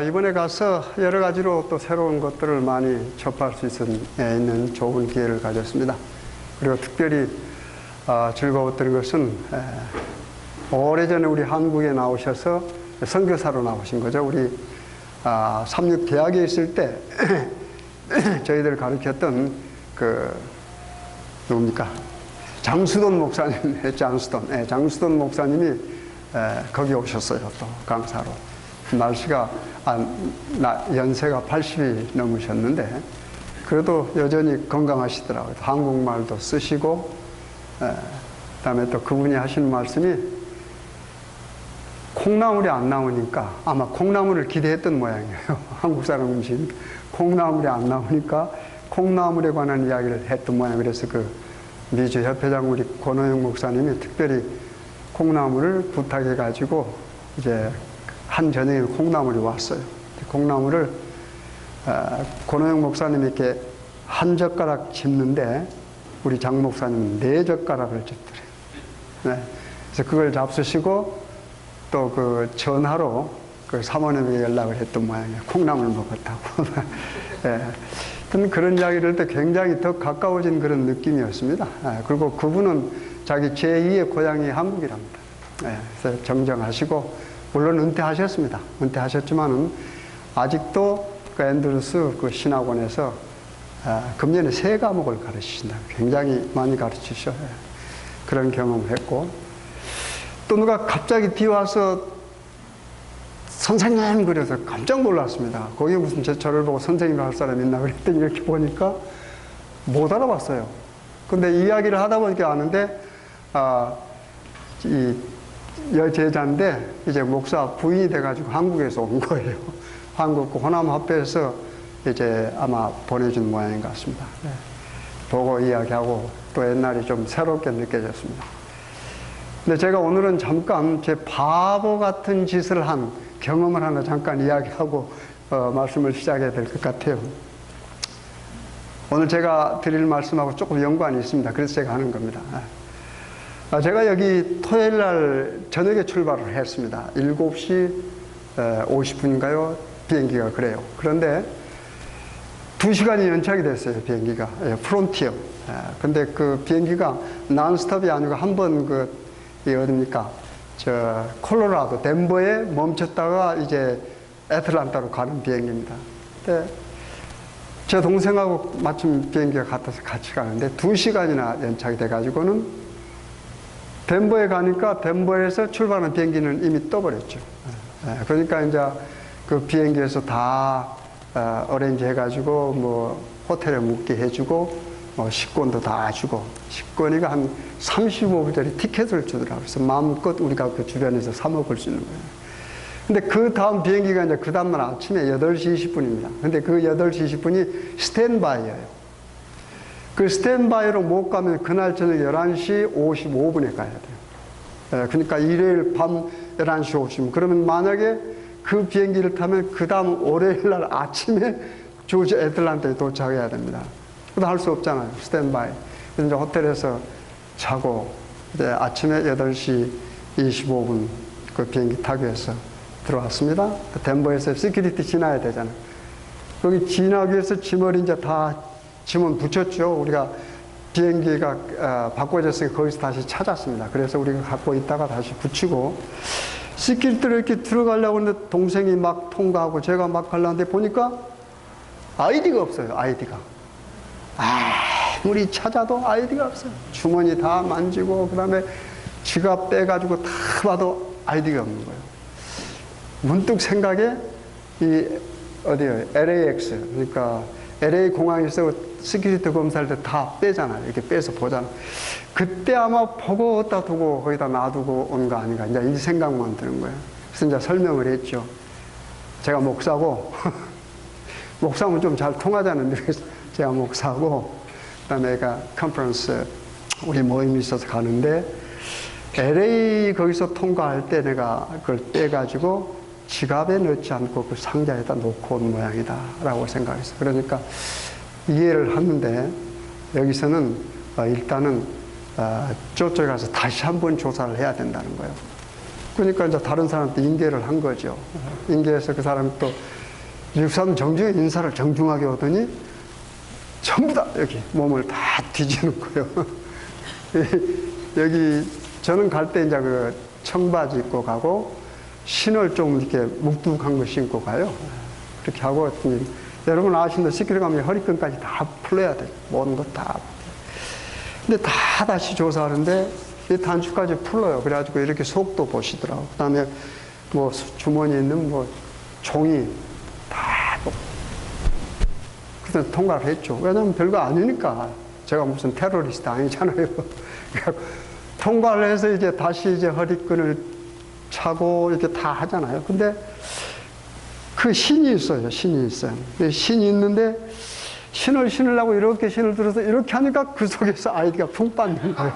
이번에 가서 여러 가지로 또 새로운 것들을 많이 접할 수 있는 좋은 기회를 가졌습니다. 그리고 특별히 즐거웠던 것은 오래전에 우리 한국에 나오셔서 선교사로 나오신 거죠. 우리 삼육 대학에 있을 때 저희들 가르쳤던 누굽니까? 장수돈 목사님, 장수돈 목사님이 거기 오셨어요. 또 강사로. 날씨가 연세가 80이 넘으셨는데 그래도 여전히 건강하시더라고요. 한국말도 쓰시고 그다음에 또 그분이 하시는 말씀이 콩나물이 안 나오니까 아마 콩나물을 기대했던 모양이에요. 한국 사람 음식 콩나물이 안 나오니까 콩나물에 관한 이야기를 했던 모양. 그래서 그 미주 협회장 우리 권호영 목사님이 특별히 콩나물을 부탁해 가지고 이제 한 저녁에 콩나물이 왔어요. 콩나물을 권호영 목사님이 이렇게 한 젓가락 집는데 우리 장 목사님은 4젓가락을 집더래요. 네. 그래서 그걸 잡수시고 또 그 전화로 그 사모님에게 연락을 했던 모양이에요. 콩나물 먹었다고. 네. 그런 이야기를 할 때 굉장히 더 가까워진 그런 느낌이었습니다. 그리고 그분은 자기 제2의 고향이 한국이랍니다. 그래서 정정하시고 물론 은퇴하셨습니다. 은퇴하셨지만은 아직도 그 앤드루스 그 신학원에서 금년에 3과목을 가르치신다. 굉장히 많이 가르치셔. 그런 경험을 했고 또 누가 갑자기 뒤와서 선생님 그래서 깜짝 놀랐습니다. 거기 무슨 저를 보고 선생님 할 사람 있나 그랬더니 이렇게 보니까 못 알아봤어요. 근데 이야기를 하다 보니까 아는데 이 여제자인데 이제 목사 부인이 돼가지고 한국에서 온 거예요. 한국 호남 합회에서 이제 아마 보내준 모양인 것 같습니다. 네. 보고 이야기하고 또 옛날이 좀 새롭게 느껴졌습니다. 근데 제가 오늘은 잠깐 제 바보 같은 짓을 한 경험을 하나 잠깐 이야기하고 말씀을 시작해야 될 것 같아요. 오늘 제가 드릴 말씀하고 조금 연관이 있습니다. 그래서 제가 하는 겁니다. 제가 여기 토요일 날 저녁에 출발을 했습니다. 7시 50분인가요? 비행기가 그래요. 그런데 2시간이 연착이 됐어요. 비행기가. 프론티어. 근데 그 비행기가 난스톱이 아니고 한 번 어딥니까? 콜로라도, 덴버에 멈췄다가 이제 애틀란타로 가는 비행기입니다. 근데 제 동생하고 마침 비행기가 같아서 같이 가는데 2시간이나 연착이 돼가지고는 덴버에 가니까 덴버에서 출발하는 비행기는 이미 떠버렸죠. 그러니까 이제 그 비행기에서 다 어레인지 해가지고 뭐 호텔에 묵게 해주고 뭐 식권도 다 주고 식권이가 한 35불짜리 티켓을 주더라고요. 그래서 마음껏 우리가 그 주변에서 사 먹을 수 있는 거예요. 근데 그 다음 비행기가 이제 그 다음날 아침에 8시 20분입니다. 근데 그 8시 20분이 스탠바이예요. 그 스탠바이로 못 가면 그날 저녁 11시 55분에 가야 돼요. 그러니까 일요일 밤 11시 50분. 그러면 만약에 그 비행기를 타면 그 다음 월요일 날 아침에 조지 애틀란타에 도착해야 됩니다. 그것도 할 수 없잖아요. 스탠바이. 그래서 이제 호텔에서 자고 이제 아침에 8시 25분 그 비행기 타기 위해서 들어왔습니다. 덴버에서 시큐리티 지나야 되잖아요. 거기 지나기 위해서 짐을 이제 다 짐은 붙였죠. 우리가 비행기가 바꿔졌으니까 거기서 다시 찾았습니다. 그래서 우리가 갖고 있다가 다시 붙이고 시큐리티를 이렇게 들어가려고 하는데 동생이 막 통과하고 제가 막 가려는데 보니까 아이디가 없어요. 아이디가. 아무리 찾아도 아이디가 없어요. 주머니 다 만지고 그다음에 지갑 빼가지고 다 봐도 아이디가 없는 거예요. 문득 생각에 어디요? LAX. 그러니까 LA 공항에서 시큐리티 검사할 때 다 빼잖아요. 이렇게 빼서 보잖아요. 그때 아마 보고 어디다 두고 거기다 놔두고 온 거 아닌가. 이제 이 생각만 드는 거예요. 그래서 이제 설명을 했죠. 제가 목사고, 목사면 좀 잘 통하자는데, 그래서 제가 목사고, 그 다음에 내가 컨퍼런스, 우리 모임이 있어서 가는데, LA 거기서 통과할 때 내가 그걸 빼가지고 지갑에 넣지 않고 그 상자에다 놓고 온 모양이다 라고 생각했어요. 그러니까 이해를 하는데 여기서는 일단은 저쪽에 가서 다시 한번 조사를 해야 된다는 거예요. 그러니까 이제 다른 사람한테 인계를 한 거죠. 인계해서 그 사람이 또 육삼 정중에 인사를 정중하게 오더니 전부 다 여기 몸을 다 뒤지는 거예요. 여기 저는 갈 때 이제 그 청바지 입고 가고 신을 좀 이렇게 묵뚝한 거 신고 가요. 그렇게 하고 여러분 아시는 시키러 가면 허리끈까지 다 풀어야 돼요. 모든 것 다. 근데 다 다시 조사하는데 이 단추까지 풀어요. 그래가지고 이렇게 속도 보시더라고. 그 다음에 뭐 주머니에 있는 뭐 종이 다 그래서 통과를 했죠. 왜냐면 별거 아니니까. 제가 무슨 테러리스트 아니잖아요. 통과를 해서 이제 다시 이제 허리끈을 차고 이렇게 다 하잖아요. 근데 그 신이 있어요. 신이 있어요. 신이 있는데 신을 신으려고 이렇게 신을 들어서 이렇게 하니까 그 속에서 아이디가 풍 빠지는 거예요.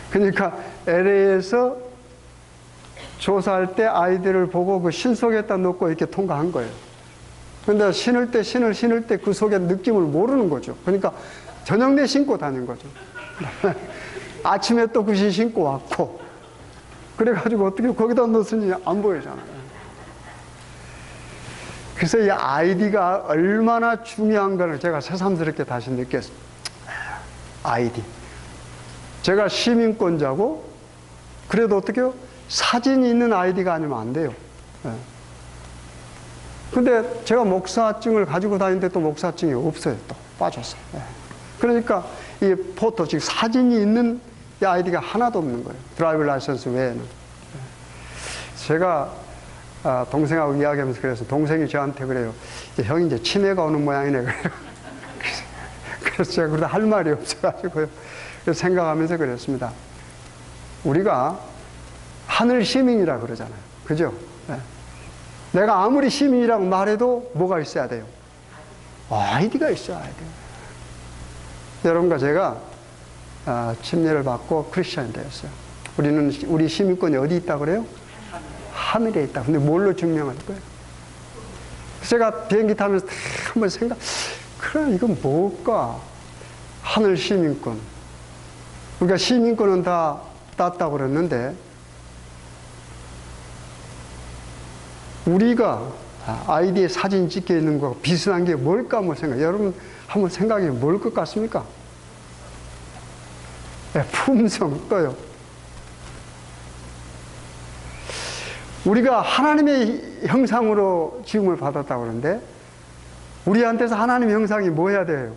그러니까 LA에서 조사할 때 아이디를 보고 그 신 속에다 놓고 이렇게 통과한 거예요. 근데 신을 때 그 속에 느낌을 모르는 거죠. 그러니까 저녁 내 신고 다닌 거죠. 아침에 또 그 신 신고 왔고. 그래가지고 어떻게 거기다 넣었는지 안 보이잖아요. 그래서 이 아이디가 얼마나 중요한가를 제가 새삼스럽게 다시 느꼈습니다. 아이디. 제가 시민권자고, 그래도 어떻게요? 사진이 있는 아이디가 아니면 안 돼요. 근데 제가 목사증을 가지고 다니는데 또 목사증이 없어요. 또 빠졌어요. 그러니까 이 포토, 즉 사진이 있는 이 아이디가 하나도 없는 거예요. 드라이브 라이선스 외에는. 제가 동생하고 이야기하면서 그래서 동생이 저한테 그래요. 형이 이제 치매가 오는 모양이네. 그래요. 그래서 제가 그러다 할 말이 없어가지고요. 그래서 생각하면서 그랬습니다. 우리가 하늘 시민이라 그러잖아요. 그죠? 내가 아무리 시민이라고 말해도 뭐가 있어야 돼요? 아이디가 있어야 돼요. 여러분과 제가 침례를 받고 크리스천이 되었어요. 우리 시민권이 어디 있다고 그래요? 하늘에 있다. 근데 뭘로 증명할 거예요? 제가 비행기 타면서 한번 그래, 이건 뭘까? 하늘 시민권. 그러니까 시민권은 다 땄다고 그랬는데, 우리가 아이디에 사진 찍혀 있는 거 비슷한 게 뭘까 한번 여러분 한번 생각해 뭘 것 같습니까? 품성 떠요. 우리가 하나님의 형상으로 지음을 받았다고 그러는데, 우리한테서 하나님의 형상이 뭐 해야 돼요?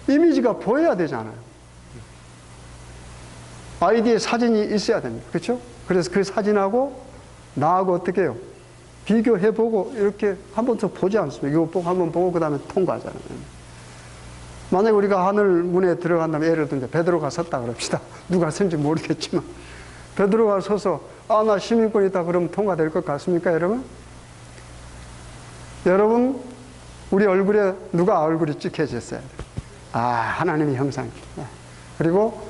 이미지가 보여야 되잖아요. 아이디에 사진이 있어야 됩니다. 그렇죠? 그래서 그 사진하고 나하고 어떻게 해요? 비교해보고 이렇게 한 번 더 보지 않습니까? 이거 보고 한번 보고 그 다음에 통과하잖아요. 만약에 우리가 하늘 문에 들어간다면, 예를 들면 베드로가 섰다 그럽시다. 누가 선지 모르겠지만 베드로가 서서 나 시민권 있다 그러면 통과될 것 같습니까, 여러분? 여러분, 우리 얼굴에 누가 얼굴이 찍혀졌어야 돼요. 하나님의 형상. 그리고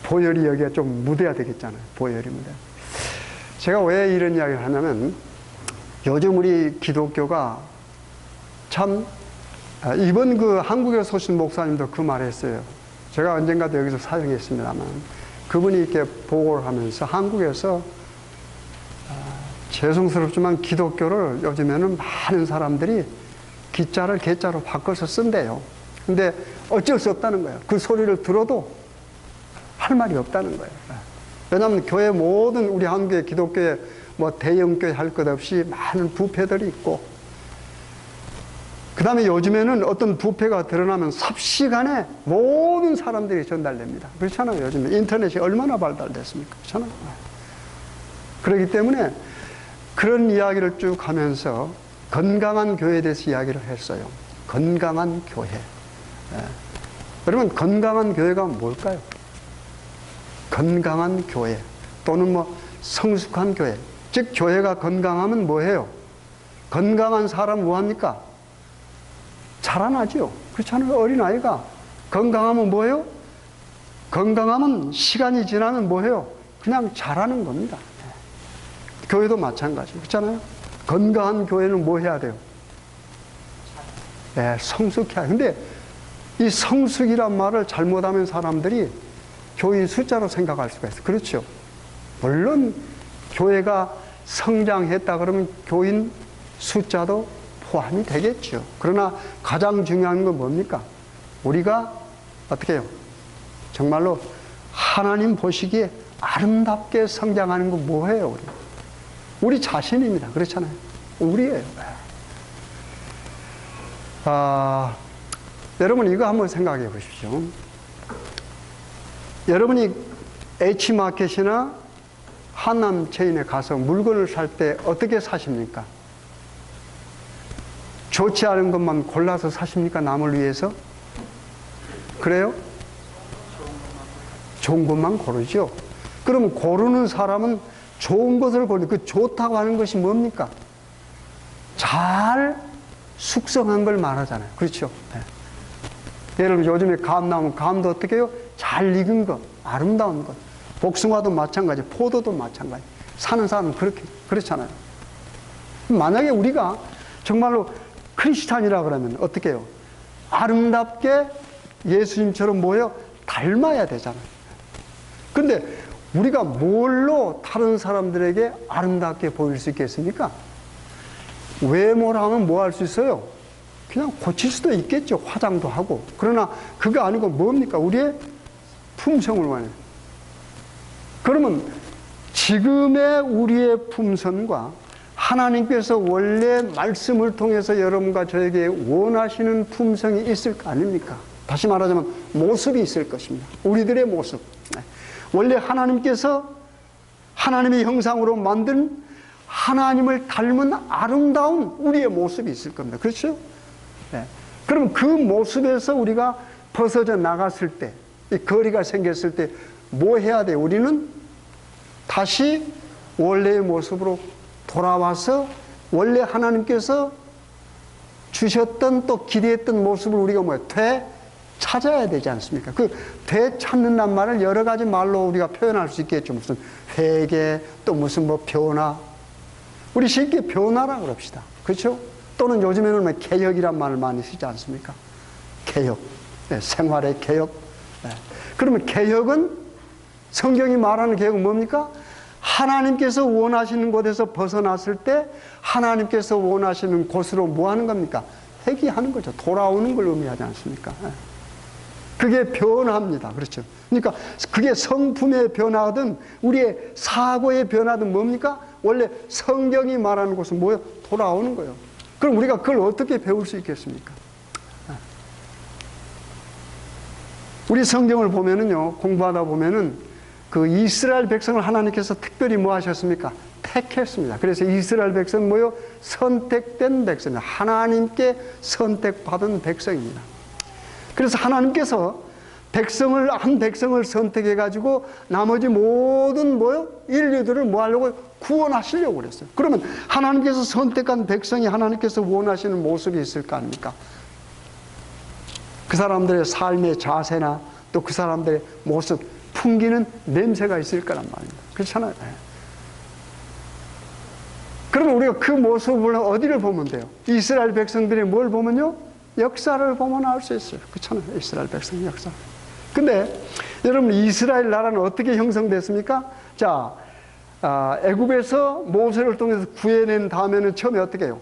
보혈이 여기에 좀 묻어야 되겠잖아요. 보혈이 묻어야. 제가 왜 이런 이야기를 하냐면, 요즘 우리 기독교가 참, 이번 그 한국에서 오신 목사님도 그 말 했어요. 제가 언젠가도 여기서 사역했습니다만, 그분이 이렇게 보고를 하면서 한국에서 죄송스럽지만 기독교를 요즘에는 많은 사람들이 기자를 개자로 바꿔서 쓴대요. 근데 어쩔 수 없다는 거예요. 그 소리를 들어도 할 말이 없다는 거예요. 왜냐하면 교회 모든 우리 한국의 기독교에 뭐 대형교회 할 것 없이 많은 부패들이 있고, 그 다음에 요즘에는 어떤 부패가 드러나면 삽시간에 모든 사람들이 전달됩니다. 그렇잖아요. 요즘에 인터넷이 얼마나 발달됐습니까? 그렇잖아요. 그렇기 때문에 그런 이야기를 쭉 하면서 건강한 교회에 대해서 이야기를 했어요. 건강한 교회. 여러분, 건강한 교회가 뭘까요? 건강한 교회 또는 뭐 성숙한 교회. 즉 교회가 건강하면 뭐해요? 건강한 사람 뭐합니까? 자라나죠. 그렇잖아요. 어린아이가 건강하면 뭐해요? 건강하면 시간이 지나면 뭐해요? 그냥 자라는 겁니다. 교회도 마찬가지. 그렇잖아요. 건강한 교회는 뭐 해야 돼요? 성숙해야. 근데 이 성숙이란 말을 잘못하면 사람들이 교인 숫자로 생각할 수가 있어요. 그렇죠. 물론 교회가 성장했다 그러면 교인 숫자도 포함이 되겠죠. 그러나 가장 중요한 건 뭡니까? 우리가 어떻게 해요? 정말로 하나님 보시기에 아름답게 성장하는 건 뭐예요? 우리 자신입니다. 그렇잖아요. 우리예요. 여러분 이거 한번 생각해 보십시오. 여러분이 H마켓이나 한남체인에 가서 물건을 살 때 어떻게 사십니까? 좋지 않은 것만 골라서 사십니까? 남을 위해서? 그래요? 좋은 것만 고르죠. 그러면 고르는 사람은 좋은 것을 고르는, 그 좋다고 하는 것이 뭡니까? 잘 숙성한 걸 말하잖아요. 그렇죠? 네. 예를 들면 요즘에 감 나오면 감도 어떻게 해요? 잘 익은 것, 아름다운 것. 복숭아도 마찬가지, 포도도 마찬가지. 사는 사람은 그렇잖아요. 만약에 우리가 정말로 크리스찬이라 그러면 어떻게 해요? 아름답게 예수님처럼 뭐예요? 닮아야 되잖아요. 근데 우리가 뭘로 다른 사람들에게 아름답게 보일 수 있겠습니까? 외모로 하면 뭐 할 수 있어요? 그냥 고칠 수도 있겠죠. 화장도 하고. 그러나 그거 아니고 뭡니까? 우리의 품성을 원해요. 그러면 지금의 우리의 품성과 하나님께서 원래 말씀을 통해서 여러분과 저에게 원하시는 품성이 있을 거 아닙니까? 다시 말하자면 모습이 있을 것입니다. 우리들의 모습. 원래 하나님께서 하나님의 형상으로 만든 하나님을 닮은 아름다운 우리의 모습이 있을 겁니다. 그렇죠? 네. 그럼 그 모습에서 우리가 벗어져 나갔을 때, 이 거리가 생겼을 때 뭐 해야 돼요? 우리는 다시 원래의 모습으로 돌아와서 원래 하나님께서 주셨던 또 기대했던 모습을 우리가 되찾아야 되지 않습니까? 그 되찾는단 말을 여러 가지 말로 우리가 표현할 수 있겠죠. 무슨 회개, 또 무슨 변화. 우리 쉽게 변화라 그럽시다. 그렇죠? 또는 요즘에는 개혁이란 말을 많이 쓰지 않습니까? 개혁. 네, 생활의 개혁. 네. 그러면 개혁은 성경이 말하는 개혁은 뭡니까? 하나님께서 원하시는 곳에서 벗어났을 때 하나님께서 원하시는 곳으로 뭐 하는 겁니까? 회귀하는 거죠. 돌아오는 걸 의미하지 않습니까? 그게 변화입니다. 그렇죠. 그러니까 그게 성품의 변화든 우리의 사고의 변화든 뭡니까? 원래 성경이 말하는 곳은 뭐예요? 돌아오는 거예요. 그럼 우리가 그걸 어떻게 배울 수 있겠습니까? 우리 성경을 보면은요, 공부하다 보면은 그 이스라엘 백성을 하나님께서 특별히 뭐 하셨습니까? 택했습니다. 그래서 이스라엘 백성은 뭐요? 선택된 백성입니다. 하나님께 선택받은 백성입니다. 그래서 하나님께서 한 백성을 선택해 가지고 나머지 모든 뭐요? 인류들을 뭐 하려고? 구원하시려고 그랬어요. 그러면 하나님께서 선택한 백성이 하나님께서 원하시는 모습이 있을 거 아닙니까? 그 사람들의 삶의 자세나 또 그 사람들의 모습, 풍기는 냄새가 있을 거란 말입니다. 그렇잖아요. 그러면 우리가 그 모습을 어디를 보면 돼요? 이스라엘 백성들이 뭘 보면요? 역사를 보면 알 수 있어요. 그렇잖아요. 이스라엘 백성 역사. 근데 여러분 이스라엘 나라는 어떻게 형성됐습니까? 자, 애굽에서 모세를 통해서 구해낸 다음에는 처음에 어떻게 해요?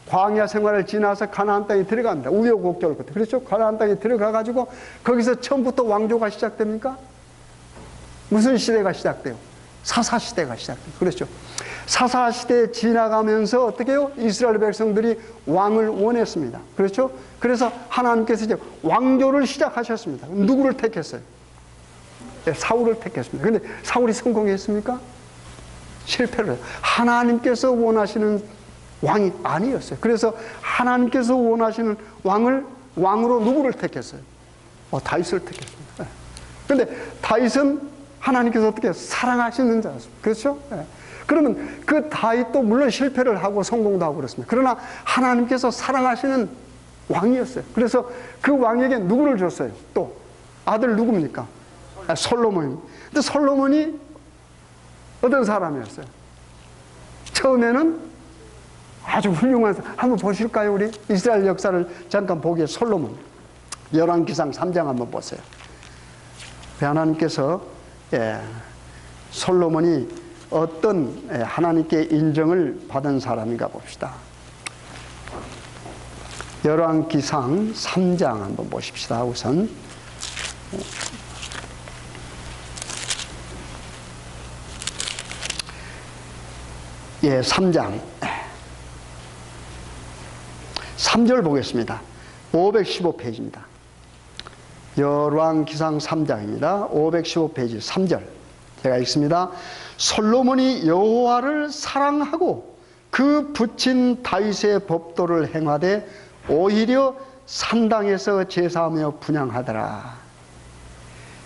광야 생활을 지나서 가나안 땅에 들어갑니다. 우여곡절 끝에. 그렇죠? 가나안 땅에 들어가가지고 거기서 처음부터 왕조가 시작됩니까? 무슨 시대가 시작돼요? 사사시대가 시작돼요. 그렇죠? 사사시대에 지나가면서 어떻게 해요? 이스라엘 백성들이 왕을 원했습니다. 그렇죠? 그래서 하나님께서 이제 왕조를 시작하셨습니다. 누구를 택했어요? 네, 사울을 택했습니다. 근데 사울이 성공했습니까? 실패를 해요. 하나님께서 원하시는 왕이 아니었어요. 그래서 하나님께서 원하시는 왕으로 누구를 택했어요? 다윗을 택했습니다. 그런데 다윗은 하나님께서 어떻게 사랑하시는 자였습니다. 그렇죠? 네. 그러면 그 다윗도 물론 실패를 하고 성공도 하고 그렇습니다. 그러나 하나님께서 사랑하시는 왕이었어요. 그래서 그 왕에게 누구를 줬어요? 또 아들 누굽니까? 솔로몬입니다. 근데 솔로몬이 어떤 사람이었어요? 처음에는 아주 훌륭한 사람. 한번 보실까요? 우리 이스라엘 역사를 잠깐 보기에 솔로몬 열왕기상 3장 한번 보세요. 하나님께서 솔로몬이 어떤 하나님께 인정을 받은 사람인가 봅시다. 열왕기상 3장 한번 보십시다. 우선 3장 3절 보겠습니다. 515페이지입니다. 열왕기상 3장입니다. 515페이지 3절 제가 읽습니다. 솔로몬이 여호와를 사랑하고 그 붙인 다윗의 법도를 행하되 오히려 산당에서 제사하며 분향하더라.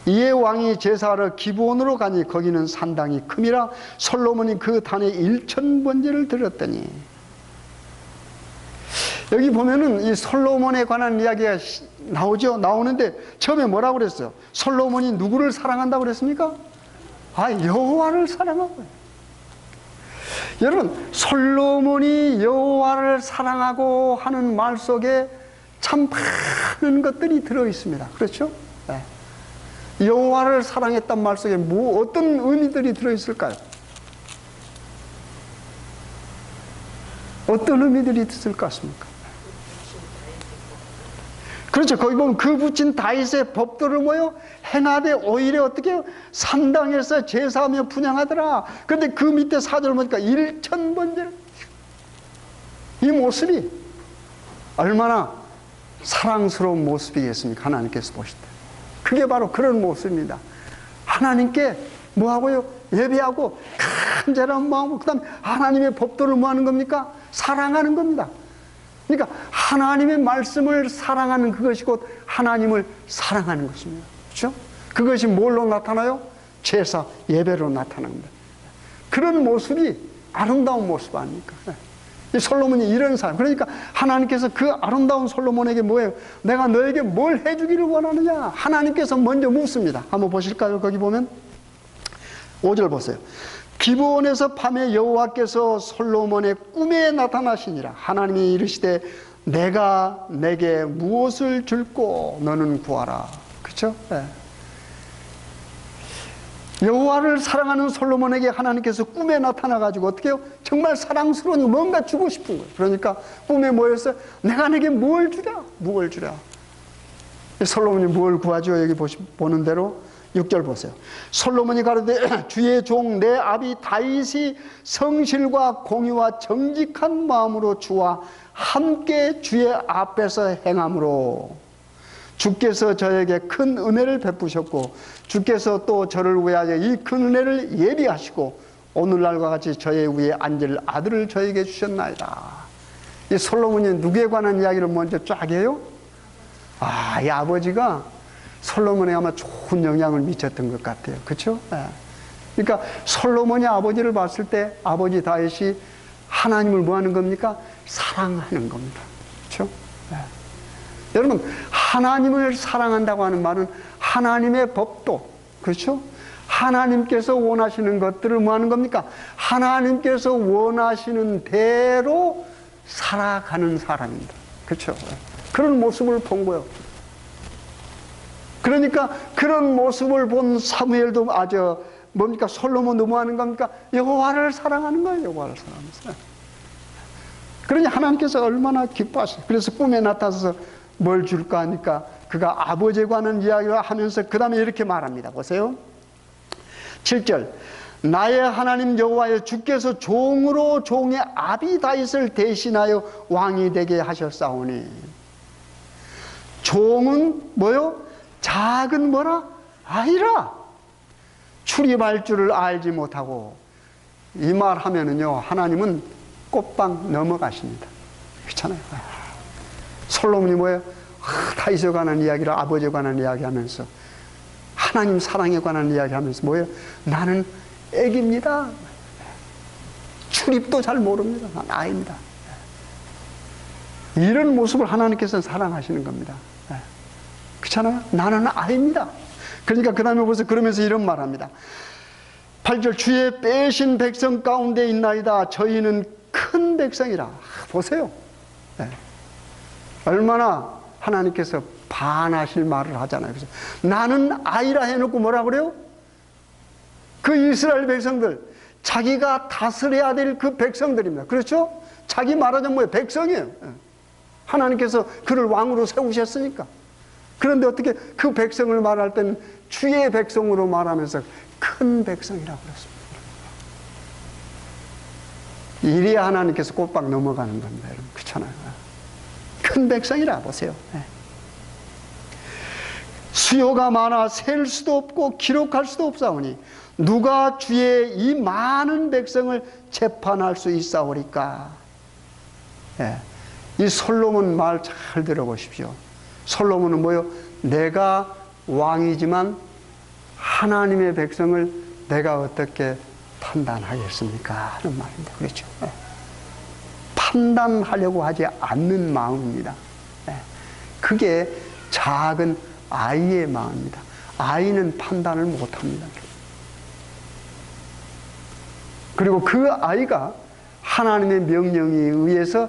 이에 왕이 제사하러 기브온으로 가니 거기는 산당이 큼이라. 솔로몬이 그 단에 1000번제를 드렸더니. 여기 보면은 이 솔로몬에 관한 이야기가 나오죠. 나오는데 처음에 뭐라고 그랬어요? 솔로몬이 누구를 사랑한다고 그랬습니까? 여호와를 사랑하고. 여러분, 솔로몬이 여호와를 사랑하고 하는 말 속에 참 많은 것들이 들어 있습니다. 그렇죠? 여호와를 사랑했단 말 속에 어떤 의미들이 들어 있을까요? 어떤 의미들이 있을 것 같습니까? 그렇죠. 거기 보면 그 붙인 다윗의 법도를 뭐요? 행하되 오히려 어떻게 해요? 산당에서 제사하며 분향하더라. 그런데 그 밑에 4절 보니까 1000번제를. 이 모습이 얼마나 사랑스러운 모습이겠습니까? 하나님께서 보실 때. 그게 바로 그런 모습입니다. 하나님께 뭐하고요? 예배하고 간절한 마음으로, 그 다음에 하나님의 법도를 뭐하는 겁니까? 사랑하는 겁니다. 그러니까 하나님의 말씀을 사랑하는 그것이 곧 하나님을 사랑하는 것입니다. 그렇죠? 그것이 뭘로 나타나요? 제사, 예배로 나타납니다. 그런 모습이 아름다운 모습 아닙니까? 이 솔로몬이 이런 사람. 그러니까 하나님께서 그 아름다운 솔로몬에게 뭐예요? 내가 너에게 뭘 해주기를 원하느냐? 하나님께서 먼저 묻습니다. 한번 보실까요? 거기 보면 5절 보세요. 기브온에서 밤에 여호와께서 솔로몬의 꿈에 나타나시니라. 하나님이 이르시되 내가 내게 무엇을 줄꼬 너는 구하라. 그렇죠? 네. 여호와를 사랑하는 솔로몬에게 하나님께서 꿈에 나타나가지고 어떻게 해요? 정말 사랑스러운 뭔가 주고 싶은 거예요. 그러니까 꿈에 뭐였어요? 내가 내게 뭘 주랴? 뭘 주랴? 솔로몬이 뭘 구하죠? 여기 보는 대로 6절 보세요. 솔로몬이 가로되 주의 종 내 아비 다윗이 성실과 공의와 정직한 마음으로 주와 함께 주의 앞에서 행함으로 주께서 저에게 큰 은혜를 베푸셨고 주께서 또 저를 위하여 이 큰 은혜를 예비하시고 오늘날과 같이 저의 위에 앉을 아들을 저에게 주셨나이다. 이 솔로몬이 누구에 관한 이야기를 먼저 쫙 해요? 이 아버지가 솔로몬에 아마 좋은 영향을 미쳤던 것 같아요. 그렇죠? 그러니까 솔로몬이 아버지를 봤을 때 아버지 다윗이 하나님을 뭐 하는 겁니까? 사랑하는 겁니다. 그렇죠? 여러분, 하나님을 사랑한다고 하는 말은 하나님의 법도, 그렇죠? 하나님께서 원하시는 것들을 뭐 하는 겁니까? 하나님께서 원하시는 대로 살아가는 사람입니다. 그렇죠? 그런 모습을 본 거예요. 그러니까 그런 모습을 본 사무엘도 뭡니까? 솔로몬도 뭐 하는 겁니까? 여호와를 사랑하는 거예요. 여호와를 사랑하면서. 그러니 하나님께서 얼마나 기뻐하셨어요. 그래서 꿈에 나타나서 뭘 줄까 하니까 그가 아버지에 관한 이야기를 하면서 그 다음에 이렇게 말합니다. 보세요. 7절. 나의 하나님 여호와여 주께서 종으로 종의 아비 다윗을 대신하여 왕이 되게 하셨사오니. 종은 뭐요? 작은 뭐라? 아이라. 출입할 줄을 알지 못하고. 이 말 하면은요, 하나님은 꽃방 넘어가십니다. 그렇잖아요. 솔로몬이 뭐예요? 다윗에 관한 이야기를 아버지에 관한 이야기 하면서 하나님 사랑에 관한 이야기 하면서 뭐예요? 나는 애기입니다. 출입도 잘 모릅니다. 난 아이입니다. 이런 모습을 하나님께서는 사랑하시는 겁니다. 그렇잖아요? 나는 아이입니다. 그러니까 그 다음에 보세요. 그러면서 이런 말 합니다. 8절. 주의 빼신 백성 가운데 있나이다. 저희는 큰 백성이라. 보세요. 얼마나 하나님께서 반하실 말을 하잖아요. 그래서 나는 아이라 해놓고 뭐라 그래요? 그 이스라엘 백성들, 자기가 다스려야 될 그 백성들입니다. 그렇죠? 자기 말하자면 뭐예요? 백성이에요. 하나님께서 그를 왕으로 세우셨으니까. 그런데 어떻게 그 백성을 말할 때는 주의 백성으로 말하면서 큰 백성이라고 그랬습니다. 이래야 하나님께서 꼬박 넘어가는 겁니다. 여러분, 그렇잖아요. 큰 백성이라 보세요. 수요가 많아 셀 수도 없고 기록할 수도 없사오니 누가 주의 이 많은 백성을 재판할 수 있사오리까. 이 솔로몬 말 잘 들어보십시오. 솔로몬은 뭐요? 내가 왕이지만 하나님의 백성을 내가 어떻게 판단하겠습니까? 하는 말입니다. 그렇죠? 판단하려고 하지 않는 마음입니다. 그게 작은 아이의 마음입니다. 아이는 판단을 못합니다. 그리고 그 아이가 하나님의 명령에 의해서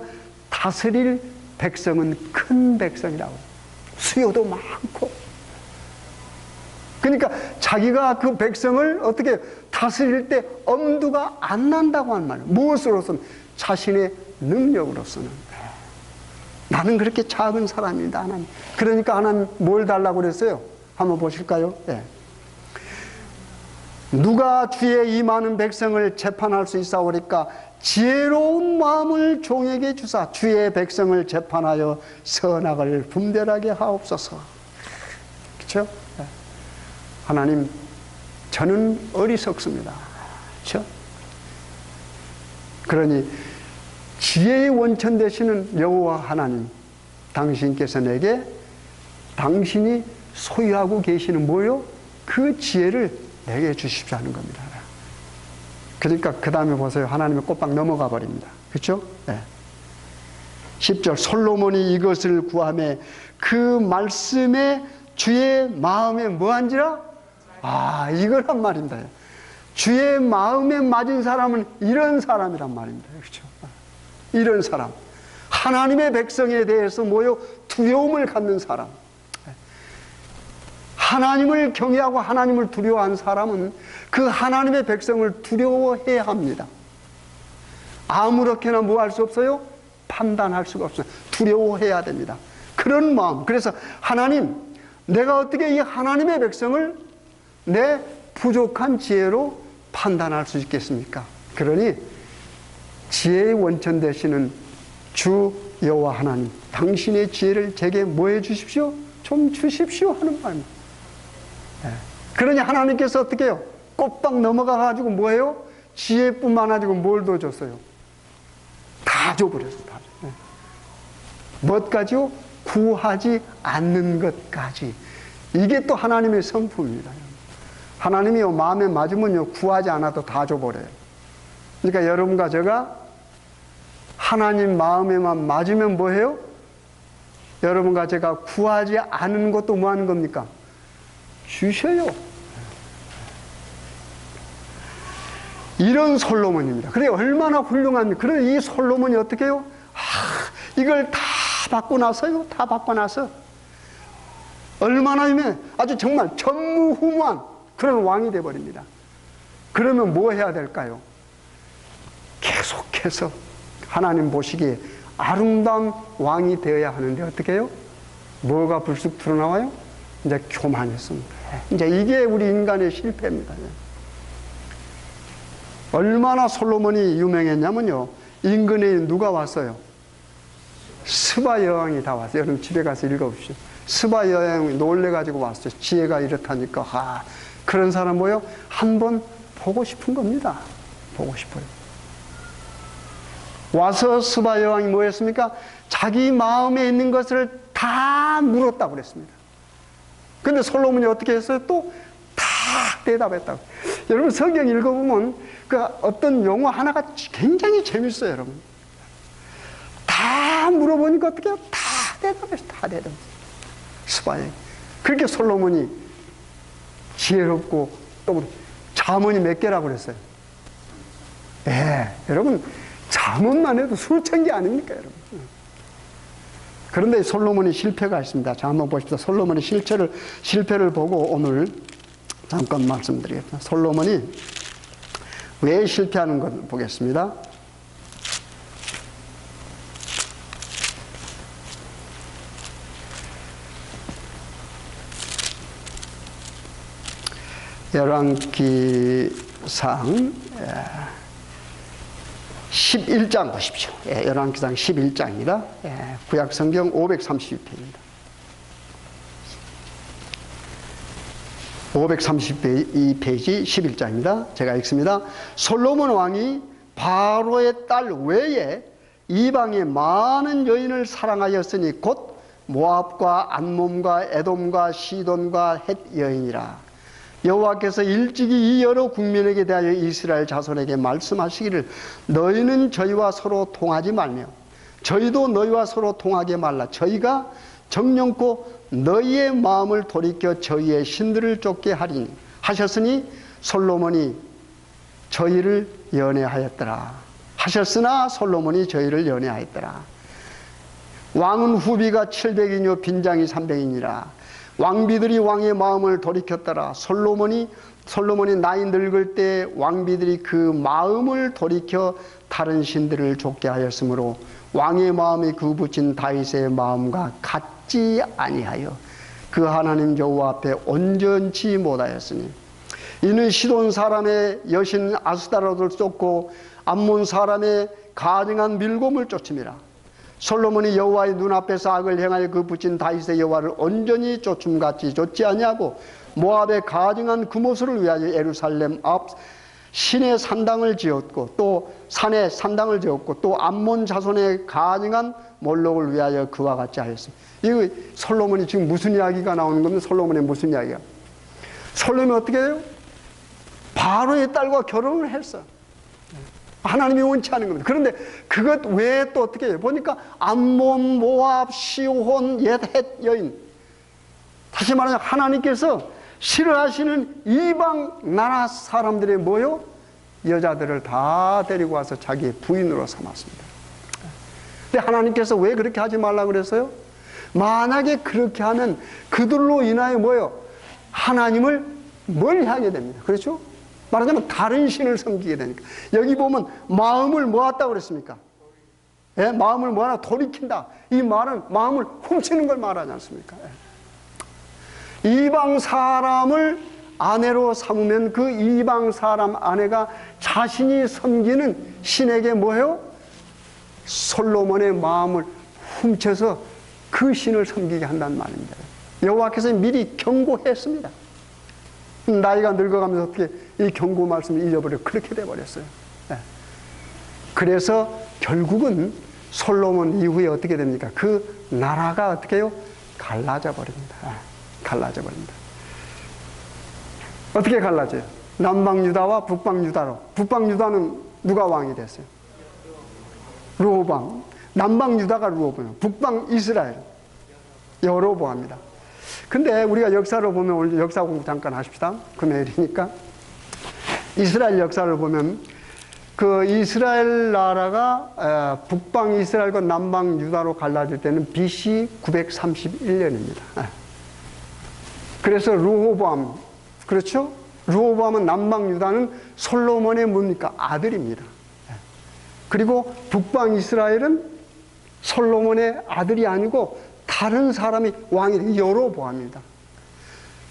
다스릴 백성은 큰 백성이라고. 수요도 많고. 그러니까 자기가 그 백성을 어떻게 다스릴 때 엄두가 안 난다고 하는 말이에요. 무엇으로서는? 자신의 능력으로서는. 나는 그렇게 작은 사람이다, 하나님. 그러니까 하나님 뭘 달라고 그랬어요? 한번 보실까요? 누가 주의 이 많은 백성을 재판할 수 있사오리까? 지혜로운 마음을 종에게 주사 주의 백성을 재판하여 선악을 분별하게 하옵소서. 그렇죠? 하나님, 저는 어리석습니다. 그렇죠? 그러니 지혜의 원천 되시는 여호와 하나님, 당신께서 내게 당신이 소유하고 계시는 뭐요? 그 지혜를 내게 주십시오 하는 겁니다. 그러니까 그 다음에 보세요. 하나님의 꼬박 넘어가 버립니다. 그렇죠? 10절 솔로몬이 이것을 구하매 그 말씀에 주의 마음에 뭐한지라? 이거란 말입니다. 주의 마음에 맞은 사람은 이런 사람이란 말입니다. 그렇죠? 이런 사람. 하나님의 백성에 대해서 뭐요? 두려움을 갖는 사람. 하나님을 경외하고 하나님을 두려워한 사람은 그 하나님의 백성을 두려워해야 합니다. 아무렇게나 뭐 할 수 없어요? 판단할 수가 없어요. 두려워해야 됩니다. 그런 마음. 그래서 하나님, 내가 어떻게 이 하나님의 백성을 내 부족한 지혜로 판단할 수 있겠습니까? 그러니 지혜의 원천 되시는 주 여호와 하나님, 당신의 지혜를 제게 뭐 해 주십시오? 좀 주십시오 하는 말입니다. 그러니 하나님께서 어떻게 해요? 꼬박 넘어가 가지고 뭐예요? 지혜뿐만 아니고 뭘 더 줬어요? 다 줘버렸어요. 다. 뭐까지요? 구하지 않는 것까지. 이게 또 하나님의 성품입니다. 하나님이요, 마음에 맞으면요, 구하지 않아도 다 줘버려요. 그러니까 여러분과 제가 하나님 마음에만 맞으면 뭐해요? 여러분과 제가 구하지 않은 것도 뭐 하는 겁니까? 주셔요. 이런 솔로몬입니다. 그래, 얼마나 훌륭합니까? 그래, 이 솔로몬이 어떻게 해요? 이걸 다 받고 나서요. 다 받고 나서. 얼마나 유명해. 아주 정말 전무후무한 그런 왕이 되어버립니다. 그러면 뭐 해야 될까요? 계속해서 하나님 보시기에 아름다운 왕이 되어야 하는데 어떻게 해요? 뭐가 불쑥 드러나와요? 이제 교만했습니다. 이제 이게 우리 인간의 실패입니다. 얼마나 솔로몬이 유명했냐면요, 인근에 누가 왔어요? 스바 여왕이 다 왔어요. 여러분 집에 가서 읽어보십시오. 스바 여왕이 놀래가지고 왔어요. 지혜가 이렇다니까. 그런 사람 뭐요? 한번 보고 싶은 겁니다. 보고 싶어요. 와서 스바 여왕이 뭐 했습니까? 자기 마음에 있는 것을 다 물었다고 그랬습니다. 근데 솔로몬이 어떻게 했어요? 또 다 대답했다고. 여러분 성경 읽어보면 그 어떤 용어 하나가 굉장히 재밌어요, 여러분. 다 물어보니까 어떻게 해요? 다 대답했어요. 다 대답했어요. 스바에. 그렇게 솔로몬이 지혜롭고 또 잠언이 몇 개라고 그랬어요? 여러분 잠언만 해도 수천 개 아닙니까, 여러분? 그런데 솔로몬이 실패가 있습니다. 자, 한번 보십시오. 솔로몬의 실패를 보고 오늘 잠깐 말씀드리겠습니다. 솔로몬이 왜 실패하는 것 보겠습니다. 열왕기상 11장 보십시오. 열왕기상 11장입니다. 구약성경 532페이지입니다. 532페이지 11장입니다. 제가 읽습니다. 솔로몬 왕이 바로의 딸 외에 이방의 많은 여인을 사랑하였으니 곧 모압과 안몬과 에돔과 시돈과 헷 여인이라. 여호와께서 일찍이 이 여러 국민에게 대하여 이스라엘 자손에게 말씀하시기를 너희는 저희와 서로 통하지 말며 저희도 너희와 서로 통하게 말라. 저희가 정령코 너희의 마음을 돌이켜 저희의 신들을 쫓게 하리니 하셨으니 솔로몬이 저희를 연애하였더라. 하셨으나 솔로몬이 저희를 연애하였더라. 왕은 후비가 700이뇨 빈장이 300이니라. 왕비들이 왕의 마음을 돌이켰더라. 솔로몬이 나이 늙을 때 왕비들이 그 마음을 돌이켜 다른 신들을 좇게 하였으므로 왕의 마음이 그 붙인 다윗의 마음과 같지 아니하여 그 하나님 여호와 앞에 온전치 못하였으니 이는 시돈 사람의 여신 아스다롯을 쫓고 암몬 사람의 가증한 밀곰을 쫓음이라. 솔로몬이 여호와의 눈앞에서 악을 행하여 그 붙인 다윗의 여호와를 온전히 쫓음같이 쫓지 아니하고 모압의 가증한 그모스를 위하여 예루살렘 앞 신의 산당을 지었고 또 산에 산당을 지었고 또 암몬 자손의 가증한 몰록을 위하여 그와 같이 하였습니다. 이거 솔로몬이 지금 무슨 이야기가 나오는 겁니까? 솔로몬의 무슨 이야기가? 솔로몬이 어떻게 해요? 바로의 딸과 결혼을 했어. 하나님이 원치 않은 겁니다. 그런데 그것 외에 또 어떻게 해요? 보니까 암몬, 모압, 시혼, 헷 여인. 다시 말하면 하나님께서 싫어하시는 이방 나라 사람들의 뭐요? 여자들을 다 데리고 와서 자기의 부인으로 삼았습니다. 근데 하나님께서 왜 그렇게 하지 말라고 그랬어요? 만약에 그렇게 하면 그들로 인하여 뭐요? 하나님을 멀리하게 됩니다. 그렇죠? 말하자면 다른 신을 섬기게 되니까. 여기 보면 마음을 모았다고 그랬습니까? 예? 마음을 모아라 돌이킨다. 이 말은 마음을 훔치는 걸 말하지 않습니까? 예. 이방 사람을 아내로 삼으면 그 이방 사람 아내가 자신이 섬기는 신에게 뭐예요? 솔로몬의 마음을 훔쳐서 그 신을 섬기게 한다는 말입니다. 여호와께서 미리 경고했습니다. 나이가 늙어가면서 어떻게 이 경고 말씀을 잊어버려 그렇게 돼버렸어요. 네. 그래서 결국은 솔로몬 이후에 어떻게 됩니까? 그 나라가 어떻게 해요? 갈라져 버립니다. 네. 갈라져 버립니다. 어떻게 갈라져요? 남방 유다와 북방 유다로. 북방 유다는 누가 왕이 됐어요? 르호보암. 남방 유다가 르호보암, 북방 이스라엘 여로보암입니다. 근데 우리가 역사를 보면 오늘 역사 공부 잠깐 하십시다. 금요일이니까. 이스라엘 역사를 보면 그 이스라엘 나라가 북방 이스라엘과 남방 유다로 갈라질 때는 BC 931년입니다. 그래서 르호보암, 그렇죠? 르호보암은 남방 유다는 솔로몬의 뭡니까? 아들입니다. 그리고 북방 이스라엘은 솔로몬의 아들이 아니고 다른 사람이 왕이 여로보암입니다.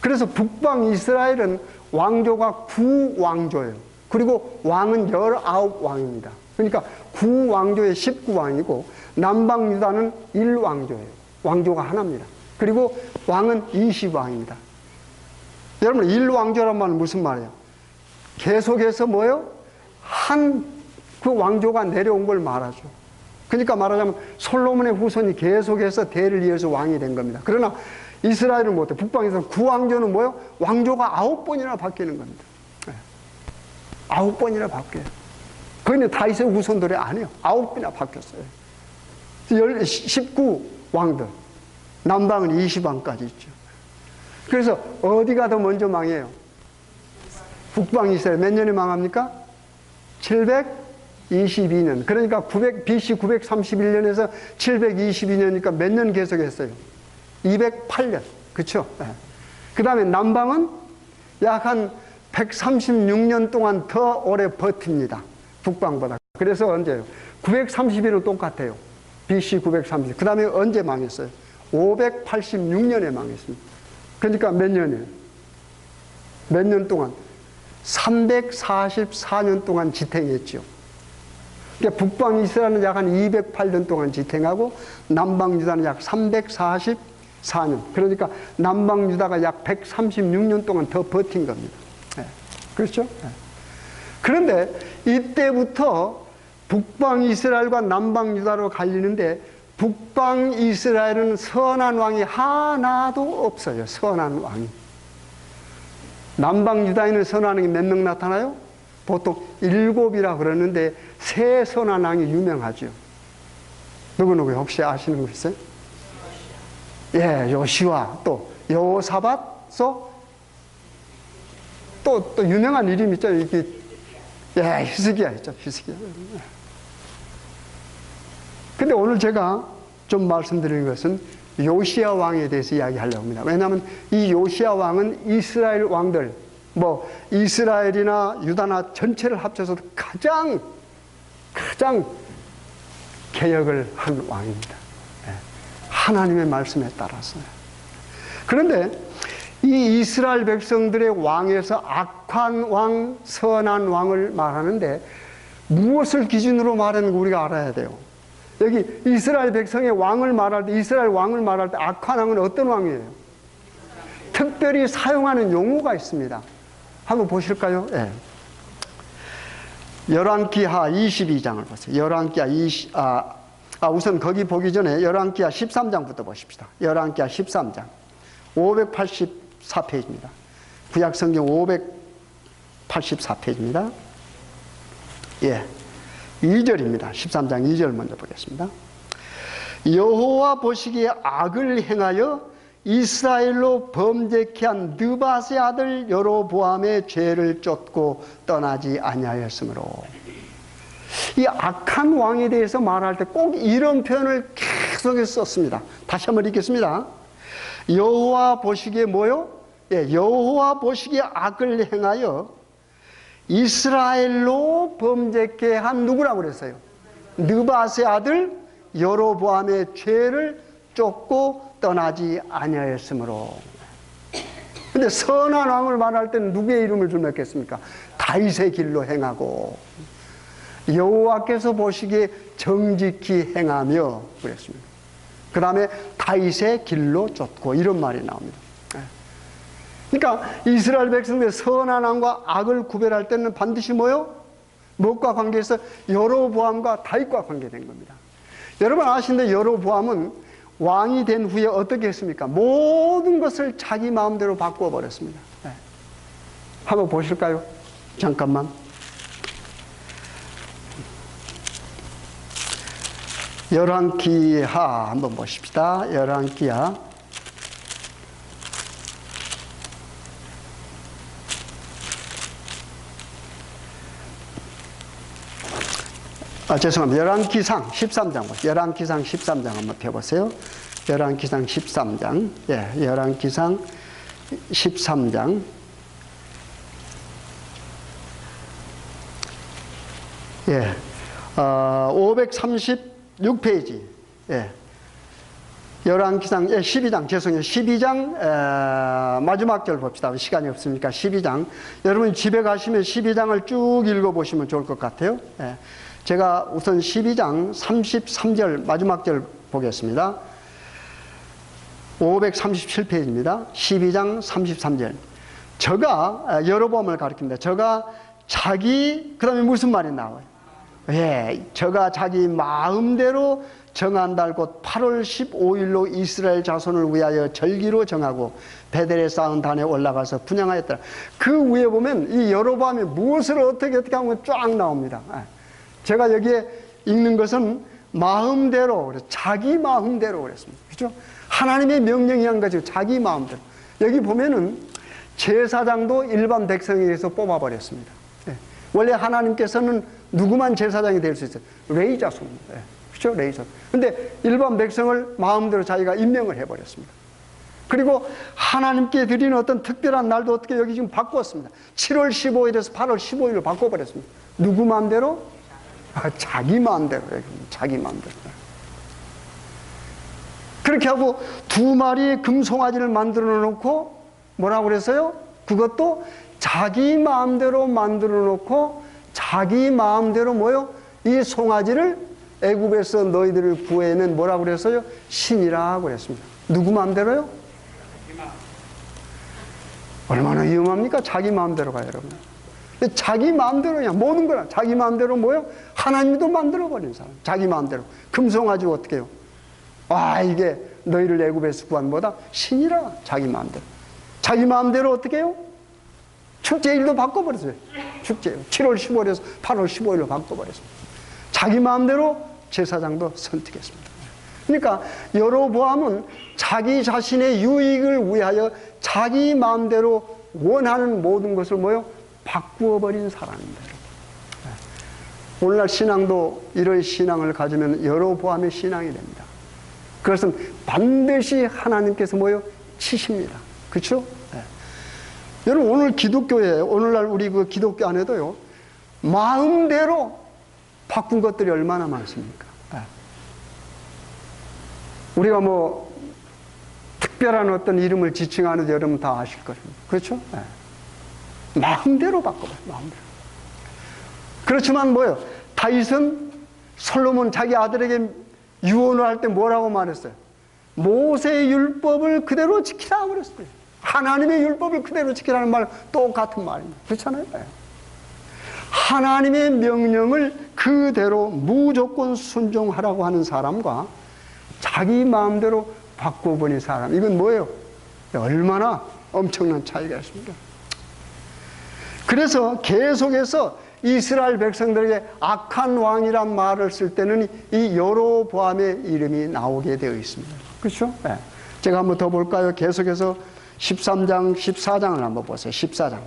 그래서 북방 이스라엘은 왕조가 9왕조예요. 그리고 왕은 19왕입니다. 그러니까 9왕조의 19왕이고 남방 유다는 1왕조예요. 왕조가 하나입니다. 그리고 왕은 20왕입니다. 여러분 1왕조란 말은 무슨 말이에요? 계속해서 뭐예요? 한 그 왕조가 내려온 걸 말하죠. 그러니까 말하자면 솔로몬의 후손이 계속해서 대를 이어서 왕이 된 겁니다. 그러나 이스라엘은 못해. 북방에서 9왕조는 뭐예요? 왕조가 9번이나 바뀌는 겁니다. 9번이나 바뀌어요. 거기는 다윗의 후손들이 아니에요. 9번이나 바뀌었어요. 19왕들. 남방은 20왕까지 있죠. 그래서 어디가 더 먼저 망해요? 북방 이스라엘 몇 년에 망합니까? 720년 22년. 그러니까 BC 931년에서 722년이니까 몇 년 계속했어요? 208년. 그렇죠? 네. 그 다음에 남방은 약 한 136년 동안 더 오래 버팁니다. 북방보다. 그래서 언제요? 931은 똑같아요. BC 930. 그 다음에 언제 망했어요? 586년에 망했습니다. 그러니까 몇 년이에요? 몇 년 동안? 344년 동안 지탱했죠. 그러니까 북방 이스라엘은 약 한 208년 동안 지탱하고 남방 유다는 약 344년. 그러니까 남방 유다가 약 136년 동안 더 버틴 겁니다. 네. 그렇죠? 네. 그런데 이때부터 북방 이스라엘과 남방 유다로 갈리는데 북방 이스라엘은 선한 왕이 하나도 없어요. 선한 왕이. 남방 유다에는 선한 왕이 몇 명 나타나요? 보통 7이라 그러는데 세 선한 왕이 유명하죠. 누구누구 혹시 아시는 거 있어요? 예, 요시와, 또 여호사밧, 또 유명한 이름 있죠. 이게 예, 히스기야 있죠. 히스기야. 근데 오늘 제가 좀 말씀드리는 것은 요시야 왕에 대해서 이야기하려고 합니다. 왜냐하면 이 요시야 왕은 이스라엘 왕들, 뭐 이스라엘이나 유다나 전체를 합쳐서 가장 개혁을 한 왕입니다. 하나님의 말씀에 따라서요. 그런데 이 이스라엘 백성들의 왕에서 악한 왕, 선한 왕을 말하는데 무엇을 기준으로 말하는 거 우리가 알아야 돼요. 여기 이스라엘 백성의 왕을 말할 때, 이스라엘 왕을 말할 때 악한 왕은 어떤 왕이에요? 특별히 사용하는 용어가 있습니다. 한번 보실까요? 예. 열왕기하 22장을 보세요. 열왕기하 우선 거기 보기 전에 열왕기하 13장부터 보십시다. 열왕기하 13장 584페이지입니다. 구약성경 584페이지입니다. 예, 2절입니다. 13장 2절 먼저 보겠습니다. 여호와 보시기에 악을 행하여 이스라엘로 범죄케 한 느밧의 아들 여로보암의 죄를 쫓고 떠나지 아니하였으므로. 이 악한 왕에 대해서 말할 때 꼭 이런 표현을 계속해서 썼습니다. 다시 한번 읽겠습니다. 여호와 보시기에 뭐요? 예, 여호와 보시기에 악을 행하여 이스라엘로 범죄케 한 누구라고 그랬어요? 느밧의 아들 여로보암의 죄를 쫓고 떠나지 아니하였으므로. 근데 선한 왕을 말할 때는 누구의 이름을 좀 넣겠습니까? 다윗의 길로 행하고 여호와께서 보시기에 정직히 행하며 그랬습니다. 그 다음에 다윗의 길로 쫓고 이런 말이 나옵니다. 그러니까 이스라엘 백성들의 선한 왕과 악을 구별할 때는 반드시 뭐요? 무엇과 관계해서? 여로보암과 다윗과 관계된 겁니다. 여러분 아시는데 여로보암은 왕이 된 후에 어떻게 했습니까? 모든 것을 자기 마음대로 바꾸어 버렸습니다. 네. 한번 보실까요? 잠깐만. 열왕기하 한번 보십시다. 열왕기하 죄송합니다. 열왕기상 13장 보세요. 열왕기상 13장 한번 펴보세요. 열왕기상 13장. 예, 열왕기상 13장. 예, 536페이지. 예. 열왕기상 12장, 죄송해요. 12장 마지막 절 봅시다. 시간이 없으니까 12장. 여러분 집에 가시면 12장을 쭉 읽어보시면 좋을 것 같아요. 예. 제가 우선 12장 33절 마지막 절 보겠습니다. 537페이지입니다. 12장 33절. 저가 여로보암을 가리킵니다. 저가 자기 그 다음에 무슨 말이 나와요? 예, 저가 자기 마음대로 정한 달 곧 8월 15일로 이스라엘 자손을 위하여 절기로 정하고 베델에 쌓은 단에 올라가서 분향하였더라. 그 위에 보면 이 여로보암이 무엇을 어떻게 하면 쫙 나옵니다. 제가 여기에 읽는 것은 마음대로, 자기 마음대로 그랬습니다. 그렇죠? 하나님의 명령이 한 거죠. 자기 마음대로. 여기 보면은 제사장도 일반 백성에게서 뽑아버렸습니다. 원래 하나님께서는 누구만 제사장이 될 수 있어요? 레위 자손. 그렇죠? 레위 자손. 근데 일반 백성을 마음대로 자기가 임명을 해버렸습니다. 그리고 하나님께 드리는 어떤 특별한 날도 어떻게 여기 지금 바꾸었습니다. 7월 15일에서 8월 15일로 바꿔버렸습니다. 누구 마음대로? 자기 마음대로. 자기 마음대로. 그렇게 하고 2마리 금송아지를 만들어 놓고 뭐라고 그랬어요? 그것도 자기 마음대로 만들어 놓고 자기 마음대로 뭐요? 이 송아지를 애굽에서 너희들을 구해낸 뭐라고 그랬어요? 신이라고 그랬습니다. 누구 마음대로요? 얼마나 위험합니까? 자기 마음대로 가요, 여러분. 자기 마음대로 그냥 모든 거나 자기 마음대로 뭐요? 하나님도 만들어버린 사람. 자기 마음대로. 금송아지 어떻게 해요? 이게 너희를 애굽에서 구한 뭐다? 신이라. 자기 마음대로. 자기 마음대로 어떻게 해요? 축제일도 바꿔버렸어요. 축제일. 7월 15일에서 8월 15일로 바꿔버렸습니다. 자기 마음대로 제사장도 선택했습니다. 그러니까 여로보암은 자기 자신의 유익을 위하여 자기 마음대로 원하는 모든 것을 뭐요? 바꾸어버린 사람입니다. 오늘날 신앙도 이런 신앙을 가지면 여로보암의 신앙이 됩니다. 그것은 반드시 하나님께서 뭐요? 치십니다. 그렇죠? 여러분 오늘 기독교에 오늘날 우리 그 기독교 안에도요 마음대로 바꾼 것들이 얼마나 많습니까? 우리가 뭐 특별한 어떤 이름을 지칭하는데 여러분 다 아실 겁니다. 그렇죠? 마음대로 바꿔봐요. 마음대로. 그렇지만 뭐예요? 다윗은 솔로몬 자기 아들에게 유언을 할 때 뭐라고 말했어요? 모세의 율법을 그대로 지키라 그랬어요. 하나님의 율법을 그대로 지키라는 말 똑같은 말입니다. 그렇잖아요? 하나님의 명령을 그대로 무조건 순종하라고 하는 사람과 자기 마음대로 바꿔버린 사람, 이건 뭐예요? 얼마나 엄청난 차이가 있습니까? 그래서 계속해서 이스라엘 백성들에게 악한 왕이란 말을 쓸 때는 이 여로보암의 이름이 나오게 되어 있습니다. 그렇죠? 네. 제가 한번 더 볼까요? 계속해서 13장, 14장을 한번 보세요. 14장.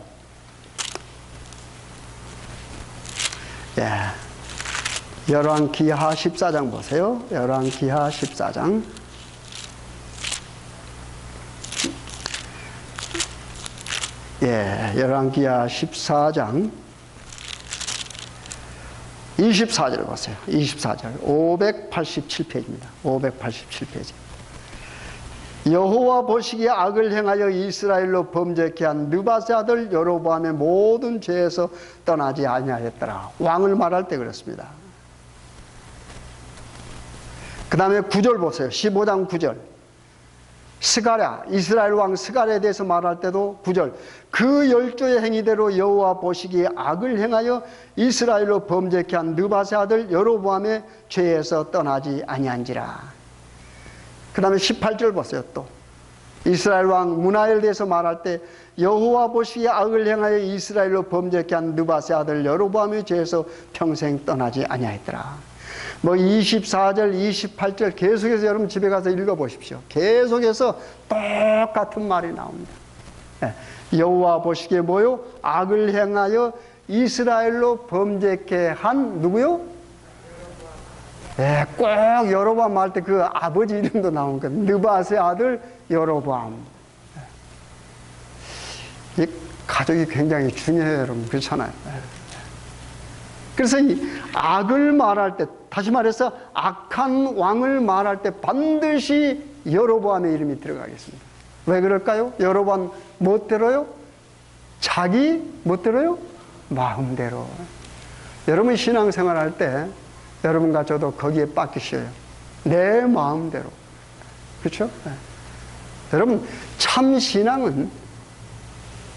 열왕기하 14장 보세요. 열왕기하 14장. 열왕기하 14장 24절 보세요. 24절 587페이지입니다. 587페이지. 여호와 보시기에 악을 행하여 이스라엘로 범죄케 한 느바세 아들 여로보암의 모든 죄에서 떠나지 아니하였더라. 왕을 말할 때 그렇습니다. 그 다음에 9절 보세요. 15장 9절. 스가랴, 이스라엘 왕 스가랴에 대해서 말할 때도 9절. 그 열조의 행위대로 여호와 보시기에 악을 행하여 이스라엘로 범죄케 한 느바세 아들 여로보암의 죄에서 떠나지 아니한지라. 그 다음에 18절 보세요. 또 이스라엘 왕 문하엘에 대해서 말할 때 여호와 보시기에 악을 행하여 이스라엘로 범죄케 한 느바세 아들 여로보암의 죄에서 평생 떠나지 아니하였더라. 뭐 24절, 28절 계속해서 여러분 집에 가서 읽어보십시오. 계속해서 똑같은 말이 나옵니다. 여호와 보시기에 뭐요? 악을 행하여 이스라엘로 범죄케 한 누구요? 꼭 여로보암 할 때 그 아버지 이름도 나온 거예요. 느바세 아들 여로보암. 이 가족이 굉장히 중요해요, 여러분. 그렇잖아요. 그래서 이 악을 말할 때, 다시 말해서 악한 왕을 말할 때 반드시 여로보암의 이름이 들어가겠습니다. 왜 그럴까요? 여로보암 멋대로요? 자기 멋대로요? 마음대로. 여러분 신앙생활 할 때 여러분과 저도 거기에 빠지셔요. 내 마음대로. 그렇죠? 네. 여러분 참 신앙은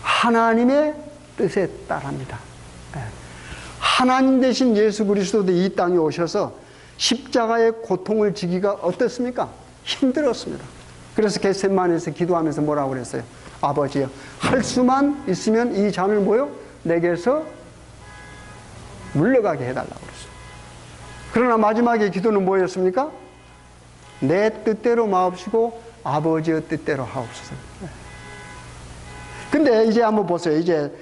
하나님의 뜻에 따릅니다. 네. 하나님 대신 예수 그리스도도 이 땅에 오셔서 십자가의 고통을 지기가 어떻습니까? 힘들었습니다. 그래서 겟세마네에서 기도하면서 뭐라고 그랬어요? 아버지요, 할 수만 있으면 이 잔을 뭐요? 내게서 물러가게 해달라고 그랬어요. 그러나 마지막에 기도는 뭐였습니까? 내 뜻대로 마옵시고 아버지의 뜻대로 하옵소서. 근데 이제 한번 보세요. 이제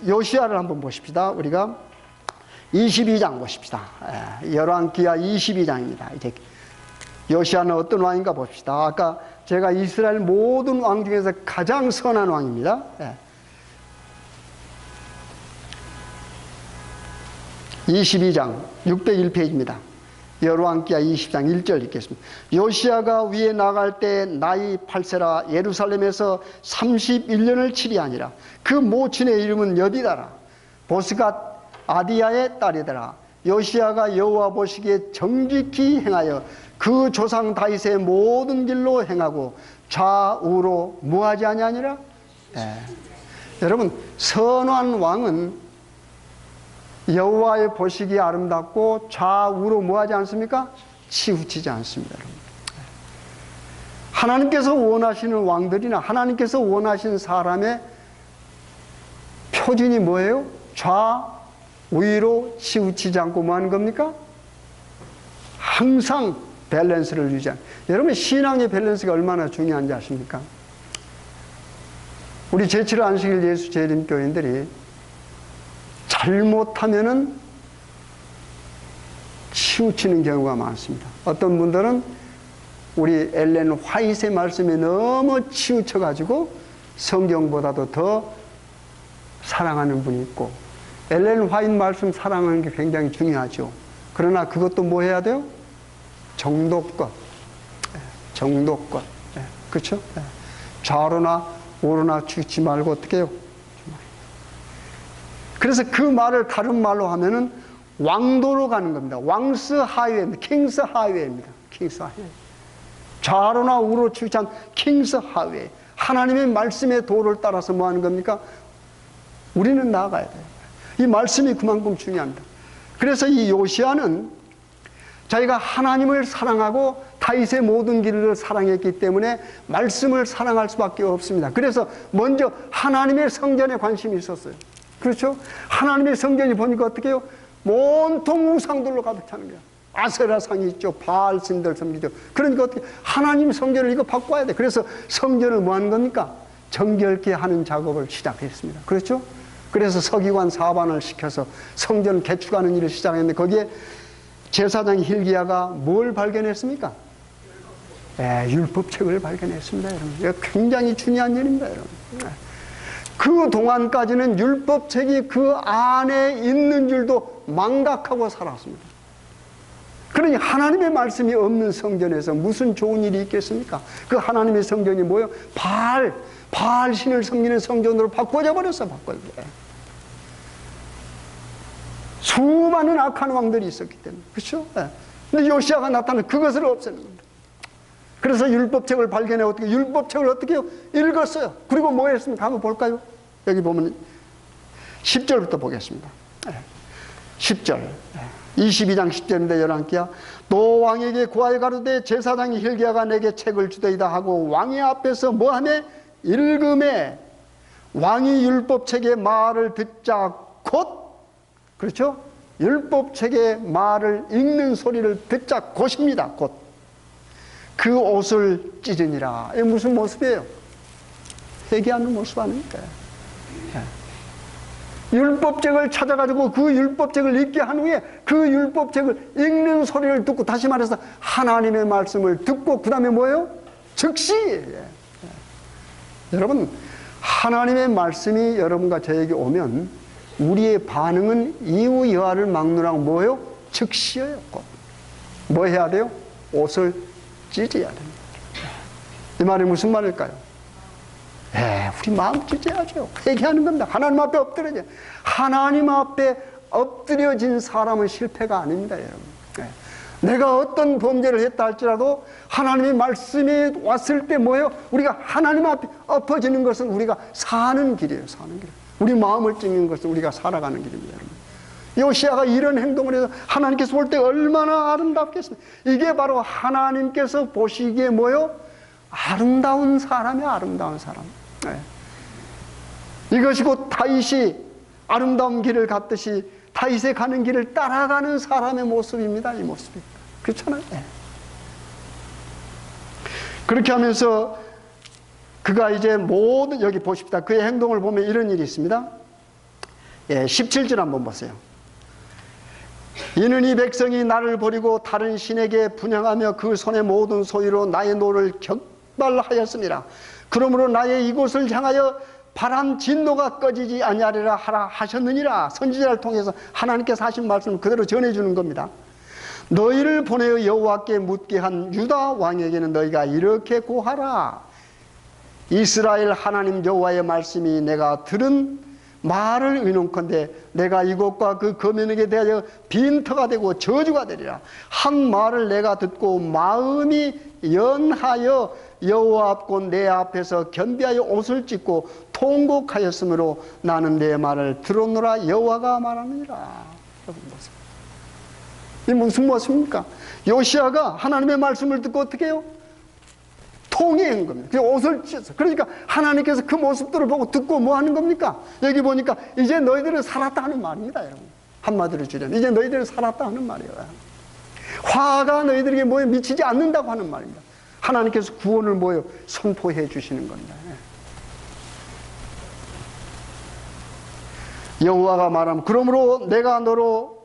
요시야를 한번 보십시다. 우리가 22장 보십시다. 열왕기하 22장입니다. 이제 요시아는 어떤 왕인가 봅시다. 아까 제가 이스라엘 모든 왕 중에서 가장 선한 왕입니다. 22장 601페이지입니다. 열왕기하 20장 1절 읽겠습니다. 요시아가 위에 나갈 때 나이 8세라 예루살렘에서 31년을 치리하니라. 그 모친의 이름은 여디다라. 보스갓 아디야의 딸이더라. 요시아가 여호와 보시기에 정직히 행하여 그 조상 다윗의 모든 길로 행하고 좌우로 무하지 아니하니라. 여러분, 선한 왕은 여호와의 보시기에 아름답고 좌우로 뭐하지 않습니까? 치우치지 않습니다. 여러분. 하나님께서 원하시는 왕들이나 하나님께서 원하시는 사람의 표준이 뭐예요? 좌우로 치우치지 않고 뭐 하는 겁니까? 항상 밸런스를 유지하는. 여러분, 신앙의 밸런스가 얼마나 중요한지 아십니까? 우리 제7회 안식일 예수 재림교인들이 잘못하면은 치우치는 경우가 많습니다. 어떤 분들은 우리 엘렌 화이트의 말씀에 너무 치우쳐가지고 성경보다도 더 사랑하는 분이 있고, 엘렌 화이트 말씀 사랑하는 게 굉장히 중요하죠. 그러나 그것도 뭐 해야 돼요? 정도껏. 정도껏. 그렇죠? 좌로나 우로나 치우치지 말고 어떻게 해요? 그래서 그 말을 다른 말로 하면은 왕도로 가는 겁니다. 왕스 하이웨이입니다. 킹스 하이웨이입니다. 킹스 하이웨이. 좌로나 우로 치우치지 않은 킹스 하이웨이. 하나님의 말씀의 도를 따라서 뭐 하는 겁니까? 우리는 나아가야 돼요. 이 말씀이 그만큼 중요합니다. 그래서 이 요시아는 자기가 하나님을 사랑하고 다윗의 모든 길을 사랑했기 때문에 말씀을 사랑할 수밖에 없습니다. 그래서 먼저 하나님의 성전에 관심이 있었어요. 그렇죠? 하나님의 성전이 보니까 어떻게 해요? 온통 우상들로 가득 차는 거야. 아세라상이 있죠. 바알 신들 섬기죠. 그러니까 어떻게 하나님 성전을 이거 바꿔야 돼. 그래서 성전을 뭐 하는 겁니까? 정결케 하는 작업을 시작했습니다. 그렇죠? 그래서 서기관 4반을 시켜서 성전 개축하는 일을 시작했는데 거기에 제사장 hil기야가 뭘 발견했습니까? 율법책을 발견했습니다. 여러분. 이거 굉장히 중요한 일입니다. 여러분. 그 동안까지는 율법책이 그 안에 있는 줄도 망각하고 살았습니다. 그러니 하나님의 말씀이 없는 성전에서 무슨 좋은 일이 있겠습니까? 그 하나님의 성전이 뭐예요? 바알 신을 섬기는 성전으로 바꿔져 버렸어. 수많은 악한 왕들이 있었기 때문에. 그렇죠? 근데 요시아가 나타나서 그것을 없애는 겁니다. 그래서 율법책을 발견해 어떻게 율법책을 어떻게 해요? 읽었어요. 그리고 뭐 했습니까? 한번 볼까요? 여기 보면 10절부터 보겠습니다. 10절 22장 10절인데 열왕기하 또 왕에게 구하여 가로되 제사장이 hil기야가 내게 책을 주더이다 하고 왕의 앞에서 뭐하매 읽음에 왕이 율법책의 말을 듣자 곧 그렇죠? 율법책의 말을 읽는 소리를 듣자 곧입니다. 곧 그 옷을 찢으니라. 이게 무슨 모습이에요? 회개하는 모습 아닙니까? 율법책을 찾아가지고 그 율법책을 읽게 한 후에 그 율법책을 읽는 소리를 듣고, 다시 말해서 하나님의 말씀을 듣고 그 다음에 뭐예요? 즉시. 여러분, 하나님의 말씀이 여러분과 저에게 오면 우리의 반응은 이후 여하를 막느라고 뭐예요? 즉시예요. 뭐 해야 돼요? 옷을 찢어야 됩니다. 이 말이 무슨 말일까요? 우리 마음 찢어야죠. 회개하는 겁니다. 하나님 앞에 엎드려져. 하나님 앞에 엎드려진 사람은 실패가 아닙니다, 여러분. 내가 어떤 범죄를 했다 할지라도 하나님의 말씀이 왔을 때 뭐예요? 우리가 하나님 앞에 엎어지는 것은 우리가 사는 길이에요. 사는 길. 우리 마음을 찢는 것은 우리가 살아가는 길입니다, 여러분. 요시아가 이런 행동을 해서 하나님께서 볼 때 얼마나 아름답겠습니까? 이게 바로 하나님께서 보시기에 뭐예요? 아름다운 사람이야, 아름다운 사람. 이것이 곧 다윗이 아름다운 길을 갔듯이 다윗의 가는 길을 따라가는 사람의 모습입니다. 이 모습이. 그렇잖아요. 그렇게 하면서 그가 이제 모든, 여기 보십시다. 그의 행동을 보면 이런 일이 있습니다. 17절 한번 보세요. 이는 이 백성이 나를 버리고 다른 신에게 분향하며 그 손의 모든 소유로 나의 노를 격발하였습니다. 그러므로 나의 이곳을 향하여 바람 진노가 꺼지지 아니하리라 하라 하셨느니라. 선지자를 통해서 하나님께서 하신 말씀을 그대로 전해주는 겁니다. 너희를 보내어 여호와께 묻게 한 유다 왕에게는 너희가 이렇게 고하라. 이스라엘 하나님 여호와의 말씀이 내가 들은 말을 의논컨대 내가 이곳과 그 거민에게 대하여 빈터가 되고 저주가 되리라. 한 말을 내가 듣고 마음이 연하여 여호와 앞 곧 내 앞에서 겸비하여 옷을 찢고 통곡하였으므로 나는 내 말을 들었노라. 여호와가 말하느니라. 여러분 보세요. 이 무슨 모습입니까? 요시아가 하나님의 말씀을 듣고 어떻게 해요? 통회한 겁니다. 옷을 찢어서. 그러니까 하나님께서 그 모습들을 보고 듣고 뭐 하는 겁니까? 여기 보니까 이제 너희들은 살았다 하는 말입니다, 여러분. 한마디로 주려면 이제 너희들은 살았다 하는 말이에요. 화가 너희들에게 뭐에 미치지 않는다고 하는 말입니다. 하나님께서 구원을 뭐요? 선포해 주시는 겁니다. 여호와가 말하면 그러므로 내가 너로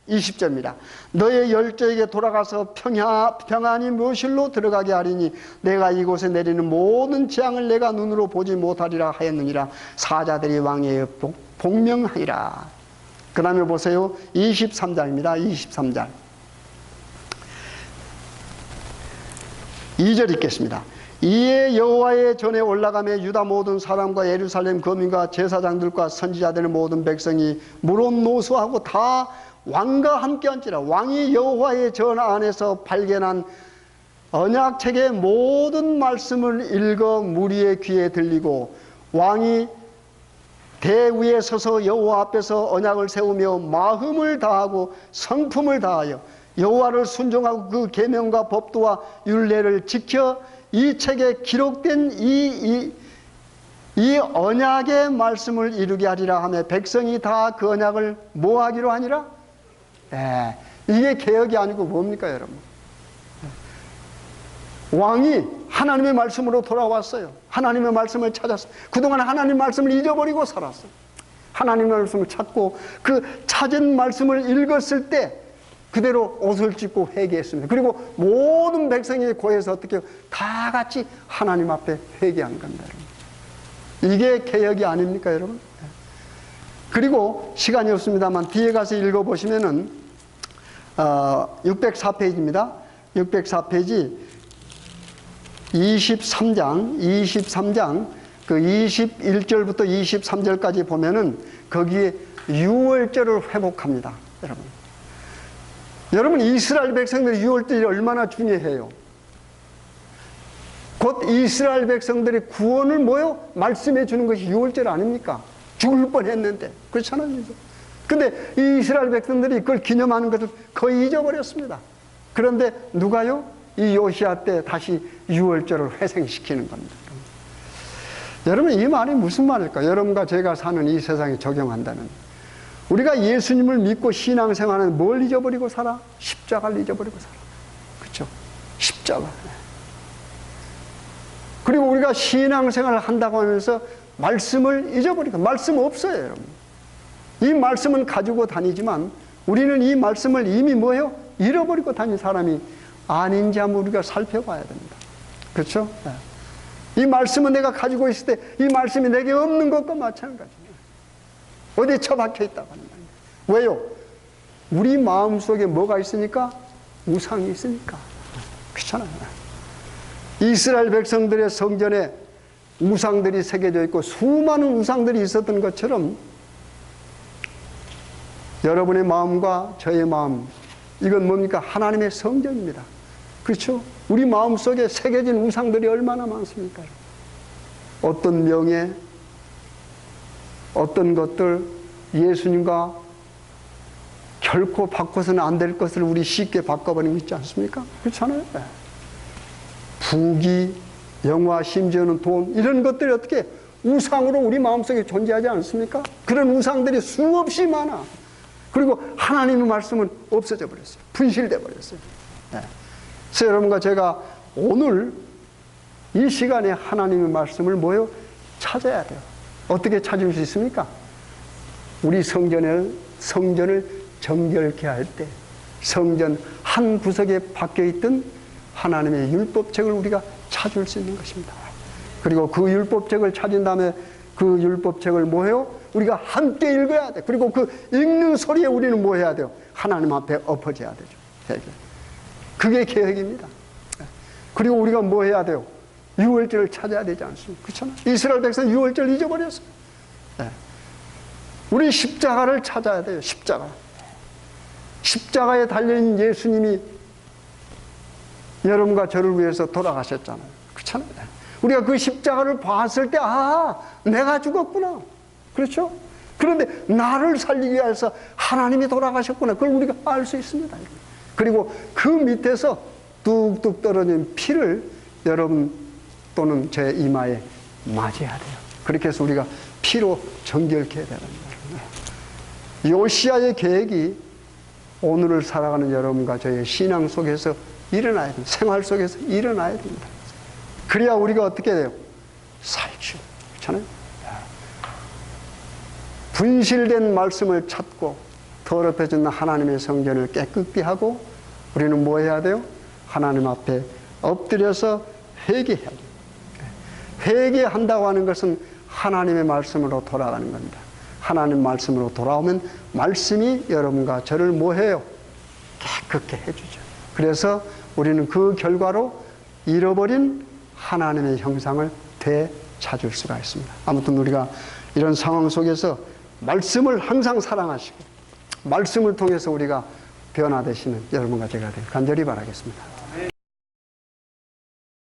20절입니다. 너의 열조에게 돌아가서 평안히 묘실로 들어가게 하리니 내가 이곳에 내리는 모든 재앙을 내가 눈으로 보지 못하리라 하였느니라. 사자들이 왕의 복명하리라. 그 다음에 보세요. 23장입니다. 23장 2절 읽겠습니다. 이에 여호와의 전에 올라가며 유다 모든 사람과 예루살렘 거민과 제사장들과 선지자들의 모든 백성이 무릎 노수하고 다 왕과 함께 앉으라. 왕이 여호와의 전 안에서 발견한 언약책의 모든 말씀을 읽어 무리의 귀에 들리고 왕이 대위에 서서 여호와 앞에서 언약을 세우며 마음을 다하고 성품을 다하여 여호와를 순종하고 그 계명과 법도와 율례를 지켜 이 책에 기록된 이 언약의 말씀을 이루게 하리라 하며 백성이 다 그 언약을 뭐 하기로 하니라? 이게 개혁이 아니고 뭡니까, 여러분? 왕이 하나님의 말씀으로 돌아왔어요. 하나님의 말씀을 찾았어요. 그동안 하나님의 말씀을 잊어버리고 살았어요. 하나님의 말씀을 찾고 그 찾은 말씀을 읽었을 때 그대로 옷을 찢고 회개했습니다. 그리고 모든 백성이 고해서 어떻게 해요? 다 같이 하나님 앞에 회개한 겁니다, 여러분. 이게 개혁이 아닙니까, 여러분? 그리고 시간이 없습니다만 뒤에 가서 읽어보시면은 604페이지입니다. 604페이지 23장 그 21절부터 23절까지 보면은 거기에 유월절을 회복합니다, 여러분. 여러분, 이스라엘 백성들의 유월절이 얼마나 중요해요. 곧 이스라엘 백성들의 구원을 뭐요? 말씀해 주는 것이 유월절 아닙니까? 죽을 뻔했는데. 그렇잖아요. 근데 이 이스라엘 백성들이 그걸 기념하는 것을 거의 잊어버렸습니다. 그런데 누가요? 이 요시아 때 다시 유월절을 회생시키는 겁니다. 여러분, 이 말이 무슨 말일까? 여러분과 제가 사는 이 세상에 적용한다면 우리가 예수님을 믿고 신앙생활은 뭘 잊어버리고 살아? 십자가를 잊어버리고 살아. 그렇죠? 십자가. 그리고 우리가 신앙생활을 한다고 하면서 말씀을 잊어버리고, 말씀 없어요, 여러분. 이 말씀은 가지고 다니지만 우리는 이 말씀을 이미 뭐예요? 잃어버리고 다닌 사람이 아닌지 한번 우리가 살펴봐야 됩니다. 그렇죠? 이 말씀은 내가 가지고 있을 때 이 말씀이 내게 없는 것과 마찬가지예요. 어디에 처박혀 있다고 하는 말이에요. 왜요? 우리 마음속에 뭐가 있으니까? 우상이 있으니까. 그렇잖아요. 이스라엘 백성들의 성전에 우상들이 새겨져 있고 수많은 우상들이 있었던 것처럼 여러분의 마음과 저의 마음, 이건 뭡니까? 하나님의 성전입니다. 그렇죠? 우리 마음속에 새겨진 우상들이 얼마나 많습니까? 어떤 명예, 어떤 것들, 예수님과 결코 바꿔서는 안 될 것을 우리 쉽게 바꿔버리고 있지 않습니까? 그렇잖아요. 부귀, 영화, 심지어는 돈, 이런 것들이 어떻게 우상으로 우리 마음속에 존재하지 않습니까? 그런 우상들이 수없이 많아. 그리고 하나님의 말씀은 없어져 버렸어요. 분실돼 버렸어요. 그래서 여러분과 제가 오늘 이 시간에 하나님의 말씀을 뭐요? 찾아야 돼요. 어떻게 찾을 수 있습니까? 우리 성전을 정결케 할 때 성전 한 구석에 박혀있던 하나님의 율법책을 우리가 찾을 수 있는 것입니다. 그리고 그 율법책을 찾은 다음에 그 율법책을 뭐 해요? 우리가 함께 읽어야 돼. 그리고 그 읽는 소리에 우리는 뭐 해야 돼요? 하나님 앞에 엎어져야 되죠. 그게 계획입니다. 그리고 우리가 뭐 해야 돼요? 유월절을 찾아야 되지 않습니까? 그렇잖아요. 이스라엘 백성 유월절 잊어버렸어요. 우리 십자가를 찾아야 돼요. 십자가. 십자가에 달려있는 예수님이 여러분과 저를 위해서 돌아가셨잖아요. 그렇잖아요. 우리가 그 십자가를 봤을 때, 아, 내가 죽었구나. 그렇죠? 그런데 나를 살리기 위해서 하나님이 돌아가셨구나. 그걸 우리가 알 수 있습니다. 그리고 그 밑에서 뚝뚝 떨어진 피를 여러분 또는 제 이마에 맞이해야 돼요. 그렇게 해서 우리가 피로 정결케 해야 됩니다. 요시야의 계획이 오늘을 살아가는 여러분과 저의 신앙 속에서 일어나야 됩니다. 생활 속에서 일어나야 됩니다. 그래야 우리가 어떻게 돼요? 살죠. 그렇잖아요? 분실된 말씀을 찾고 더럽혀진 하나님의 성전을 깨끗이 하고 우리는 뭐 해야 돼요? 하나님 앞에 엎드려서 회개해야 돼요. 회개한다고 하는 것은 하나님의 말씀으로 돌아가는 겁니다. 하나님 말씀으로 돌아오면 말씀이 여러분과 저를 뭐 해요? 깨끗게 해주죠. 그래서 우리는 그 결과로 잃어버린 하나님의 형상을 되찾을 수가 있습니다. 아무튼 우리가 이런 상황 속에서 말씀을 항상 사랑하시고 말씀을 통해서 우리가 변화되시는 여러분과 제가 되길 간절히 바라겠습니다.